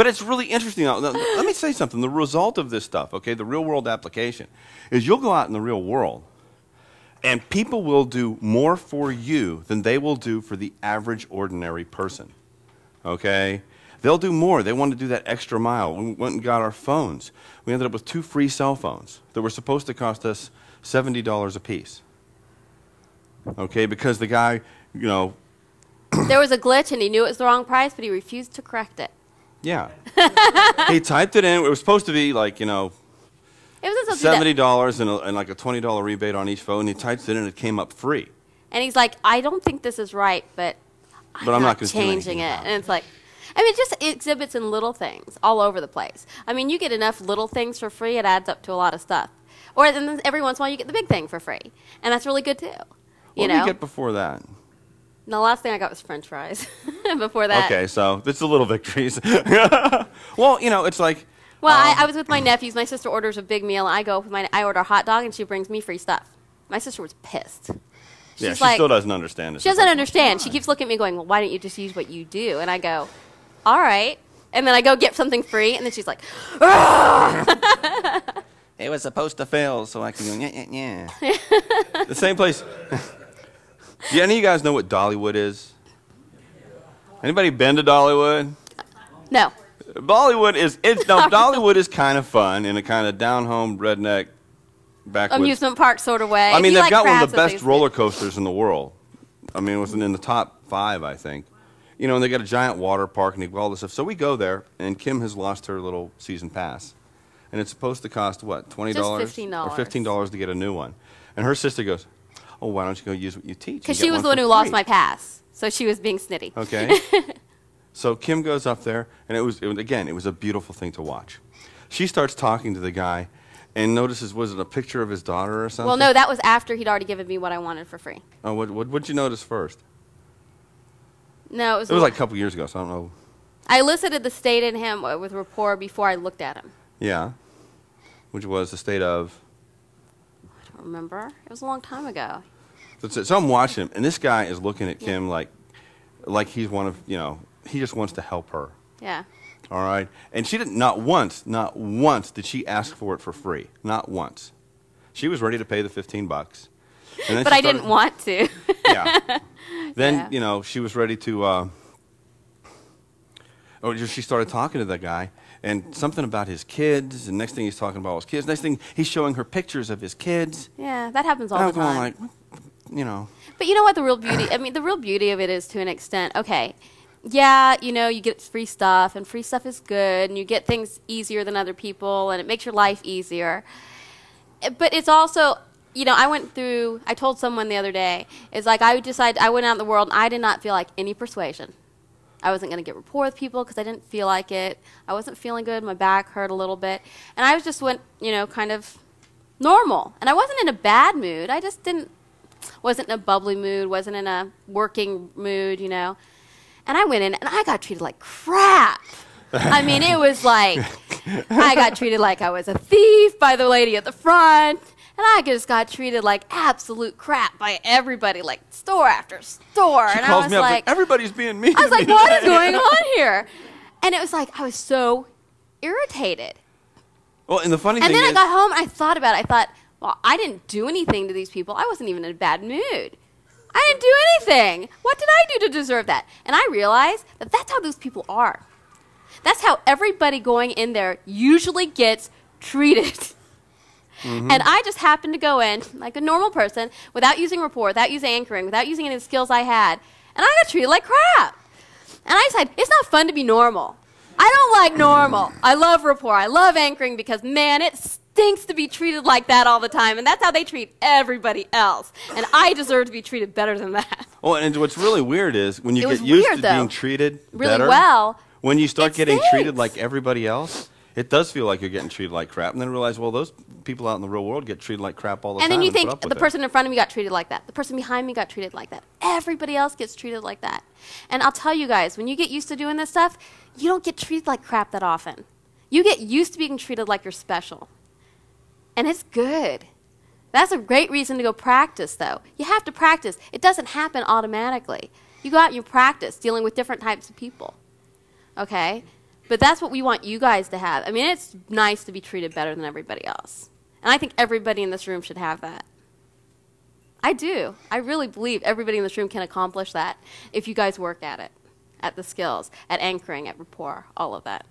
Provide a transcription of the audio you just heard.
But it's really interesting. Now, let me say something. The result of this stuff, okay, the real world application, is you'll go out in the real world, and people will do more for you than they will do for the average ordinary person, okay? They'll do more. They want to do that extra mile. We went and got our phones. We ended up with 2 free cell phones that were supposed to cost us $70 a piece, okay, because the guy, you know. There was a glitch, and he knew it was the wrong price, but he refused to correct it. Yeah. He typed it in. It was supposed to be like, you know, it was $70 and like a $20 rebate on each phone. He typed it in, and it came up free. And he's like, I don't think this is right, but I'm not changing it. And it's like, I mean, it just exhibits in little things all over the place. I mean, you get enough little things for free, it adds up to a lot of stuff. Or then every once in a while, you get the big thing for free. And that's really good, too. What did you get before that? The last thing I got was French fries. Before that. Okay, so it's the little victories. Well, you know, it's like. Well, I was with my nephews. My sister orders a big meal. I I order a hot dog, and she brings me free stuff. My sister was pissed. Yeah, she still doesn't understand it. She doesn't understand. She keeps looking at me going, well, why don't you just use what you do? And I go, all right. And then I go get something free, and then she's like, it was supposed to fail, so I can go, yeah. The same place. Do any of you guys know what Dollywood is? Anybody been to Dollywood? No. Dollywood is kind of fun in a kind of down-home, redneck, backwoods. Amusement park sort of way. I mean, they've got one of the best roller coasters in the world. I mean, it was in the top 5, I think. You know, and they got a giant water park and they've got all this stuff. So we go there, and Kim has lost her little season pass. And it's supposed to cost, what, $20? Just $15. Or $15 to get a new one. And her sister goes, oh, why don't you go use what you teach? Because she was the one who lost my pass. So she was being snitty. Okay. So Kim goes up there, and it was a beautiful thing to watch. She starts talking to the guy and notices, was it a picture of his daughter or something? Well, no, that was after he'd already given me what I wanted for free. Oh, what'd you notice first? No, it was like a couple years ago, so I don't know. I elicited the state in him with rapport before I looked at him. Yeah. Which was the state of? I don't remember. It was a long time ago. So I'm watching him, and this guy is looking at Kim like he's one of, you know, he just wants to help her. Yeah. All right? And she didn't, not once did she ask for it for free. Not once. She was ready to pay the $15. And then but I didn't want to. Yeah. Then, you know, she was ready to, she started talking to that guy, and something about his kids, and next thing he's talking about his kids. Next thing, he's showing her pictures of his kids. Yeah, that happens all the time. And I was going like, you know. But you know what the real beauty, I mean, the real beauty of it is to an extent, okay, yeah, you know, you get free stuff, and free stuff is good, and you get things easier than other people, and it makes your life easier. But it's also, you know, I told someone the other day, it's like I went out in the world, and I did not feel like any persuasion. I wasn't going to get rapport with people because I didn't feel like it. I wasn't feeling good. My back hurt a little bit. And I just went, you know, kind of normal. And I wasn't in a bad mood. I just wasn't in a bubbly mood, wasn't in a working mood, you know. And I went in, and I got treated like crap. I mean, it was like I got treated like I was a thief by the lady at the front. And I just got treated like absolute crap by everybody, like store after store. She and calls I was me up like, everybody's being mean. I was like, what is going on here? And it was like, I was so irritated. Well, and the funny thing is. And then I got home and I thought about it. I thought, well, I didn't do anything to these people. I wasn't even in a bad mood. I didn't do anything. What did I do to deserve that? And I realized that that's how those people are. That's how everybody going in there usually gets treated. Mm-hmm. And I just happened to go in like a normal person without using rapport, without using anchoring, without using any of the skills I had. And I got treated like crap. And I decided, it's not fun to be normal. I don't like normal. I love rapport. I love anchoring because, man, it stinks to be treated like that all the time. And that's how they treat everybody else. And I deserve to be treated better than that. Oh, and what's really weird is when you get used to being treated really better, well, when you start getting treated like everybody else, it does feel like you're getting treated like crap. And then realize, well, those people out in the real world get treated like crap all the time. And then you think the person in front of me got treated like that. The person behind me got treated like that. Everybody else gets treated like that. And I'll tell you guys, when you get used to doing this stuff, you don't get treated like crap that often. You get used to being treated like you're special. And it's good. That's a great reason to go practice, though. You have to practice. It doesn't happen automatically. You go out and you practice dealing with different types of people. Okay? But that's what we want you guys to have. I mean, it's nice to be treated better than everybody else. And I think everybody in this room should have that. I do. I really believe everybody in this room can accomplish that if you guys work at it, at the skills, at anchoring, at rapport, all of that.